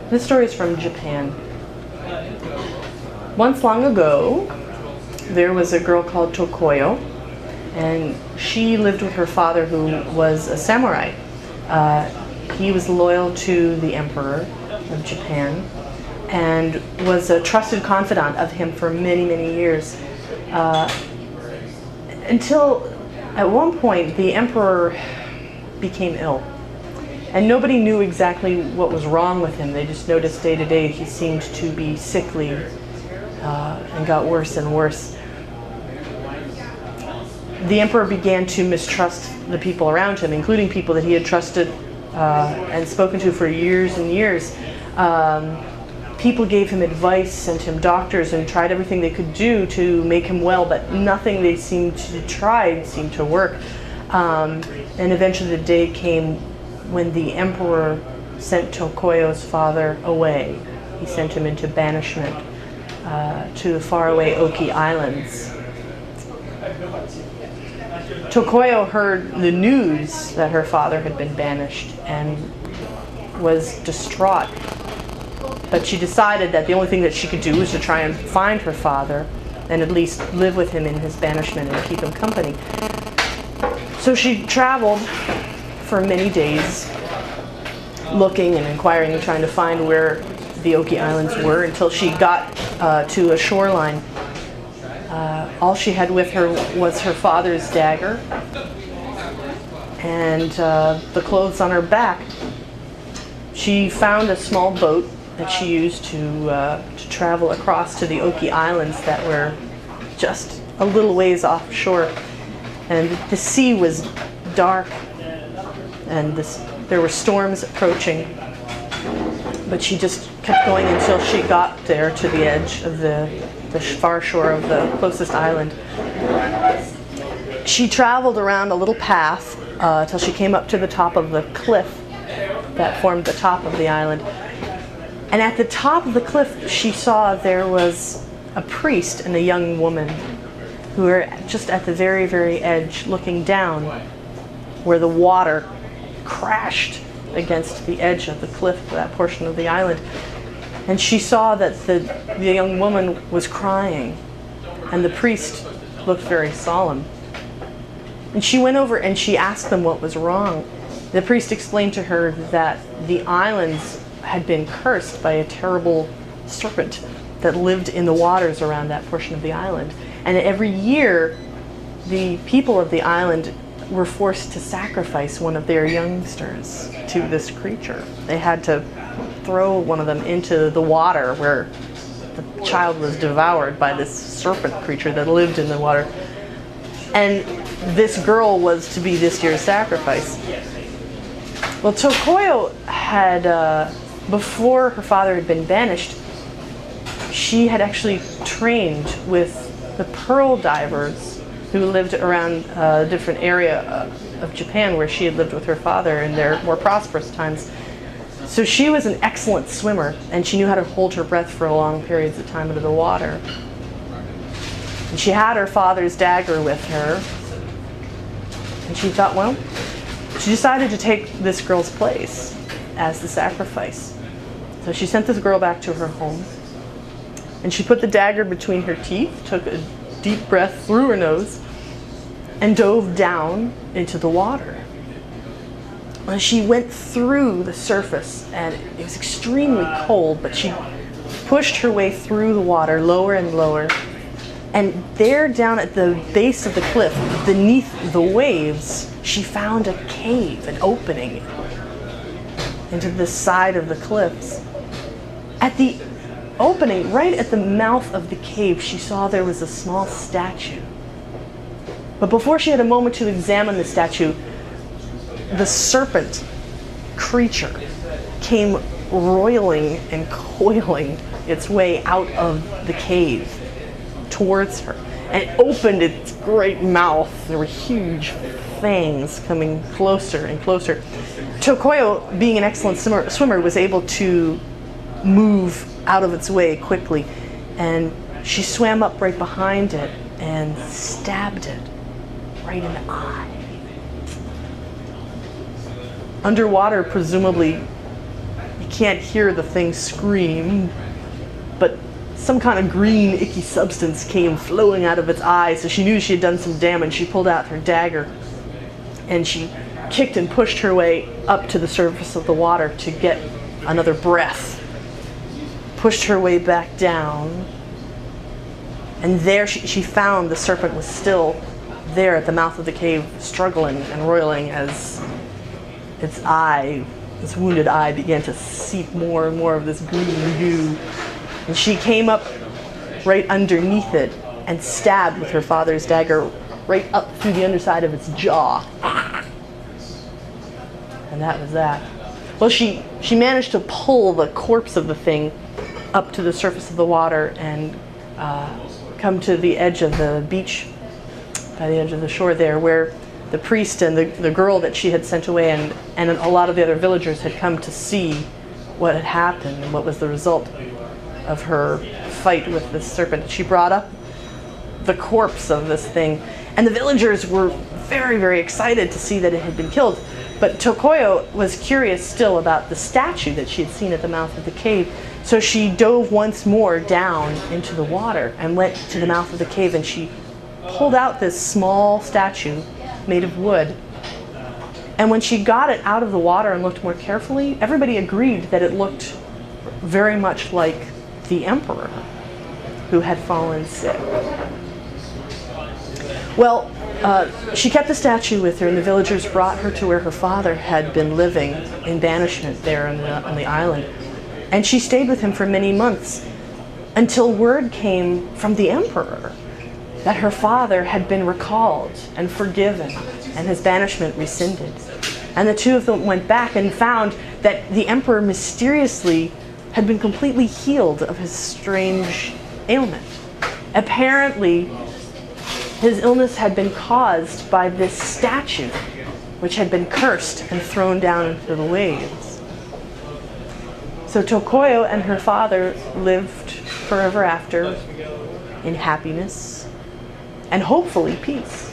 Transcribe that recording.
This story is from Japan. Once long ago, there was a girl called Tokoyo, and she lived with her father, who was a samurai. He was loyal to the emperor of Japan and was a trusted confidant of him for many, many years. Until at one point the emperor became ill. And nobody knew exactly what was wrong with him. They just noticed day to day he seemed to be sickly and got worse and worse. The emperor began to mistrust the people around him, including people that he had trusted and spoken to for years and years. People gave him advice, sent him doctors, and tried everything they could do to make him well, but nothing they seemed to try seemed to work. And eventually the day came when the emperor sent Tokoyo's father away. He sent him into banishment to the faraway Oki Islands. Tokoyo heard the news that her father had been banished and was distraught. But she decided that the only thing that she could do was to try and find her father and at least live with him in his banishment and keep him company. So she traveled for many days, looking and inquiring and trying to find where the Oki Islands were, until she got to a shoreline. All she had with her was her father's dagger and the clothes on her back. She found a small boat that she used to travel across to the Oki Islands that were just a little ways offshore. And the sea was dark, and there were storms approaching. But she just kept going until she got there to the edge of the far shore of the closest island. She traveled around a little path till she came up to the top of the cliff that formed the top of the island. And at the top of the cliff, she saw there was a priest and a young woman who were just at the very, very edge, looking down where the water crashed against the edge of the cliff, that portion of the island. And she saw that the young woman was crying, and the priest looked very solemn. And she went over and she asked them what was wrong. The priest explained to her that the islands had been cursed by a terrible serpent that lived in the waters around that portion of the island. And every year, the people of the island were forced to sacrifice one of their youngsters to this creature. They had to throw one of them into the water where the child was devoured by this serpent creature that lived in the water. And this girl was to be this year's sacrifice. Well, Tokoyo had, before her father had been banished, she had actually trained with the pearl divers who lived around a different area of Japan where she had lived with her father in their more prosperous times. So she was an excellent swimmer, and she knew how to hold her breath for long periods of time under the water. And she had her father's dagger with her, and she thought, well, she decided to take this girl's place as the sacrifice. So she sent this girl back to her home, and she put the dagger between her teeth, took a deep breath through her nose, and dove down into the water. And she went through the surface, and it was extremely cold, but she pushed her way through the water, lower and lower. And there down at the base of the cliff, beneath the waves, she found a cave, an opening into the side of the cliffs. At the opening, right at the mouth of the cave, she saw there was a small statue. But before she had a moment to examine the statue, the serpent creature came roiling and coiling its way out of the cave towards her, and it opened its great mouth. There were huge fangs coming closer and closer. Tokoyo, being an excellent swimmer, was able to move out of its way quickly, and she swam up right behind it and stabbed it right in the eye. Underwater, presumably, it can't hear the thing scream, but some kind of green, icky substance came flowing out of its eye, so she knew she had done some damage. She pulled out her dagger, and she kicked and pushed her way up to the surface of the water to get another breath. Pushed her way back down, and there she found the serpent was still there at the mouth of the cave, struggling and roiling as its eye, its wounded eye, began to seep more and more of this green goo. And she came up right underneath it and stabbed with her father's dagger right up through the underside of its jaw. And that was that. Well, she managed to pull the corpse of the thing up to the surface of the water and come to the edge of the beach, by the edge of the shore there, where the priest and the girl that she had sent away and a lot of the other villagers had come to see what had happened and what was the result of her fight with this serpent. She brought up the corpse of this thing, and the villagers were very, very excited to see that it had been killed. But Tokoyo was curious still about the statue that she had seen at the mouth of the cave, so she dove once more down into the water and went to the mouth of the cave, and she pulled out this small statue made of wood. And when she got it out of the water and looked more carefully, everybody agreed that it looked very much like the emperor who had fallen sick. Well, she kept the statue with her, and the villagers brought her to where her father had been living in banishment there on the island. And she stayed with him for many months until word came from the emperor that her father had been recalled and forgiven and his banishment rescinded. And the two of them went back and found that the emperor mysteriously had been completely healed of his strange ailment. Apparently, his illness had been caused by this statue, which had been cursed and thrown down into the waves. So Tokoyo and her father lived forever after in happiness and hopefully peace.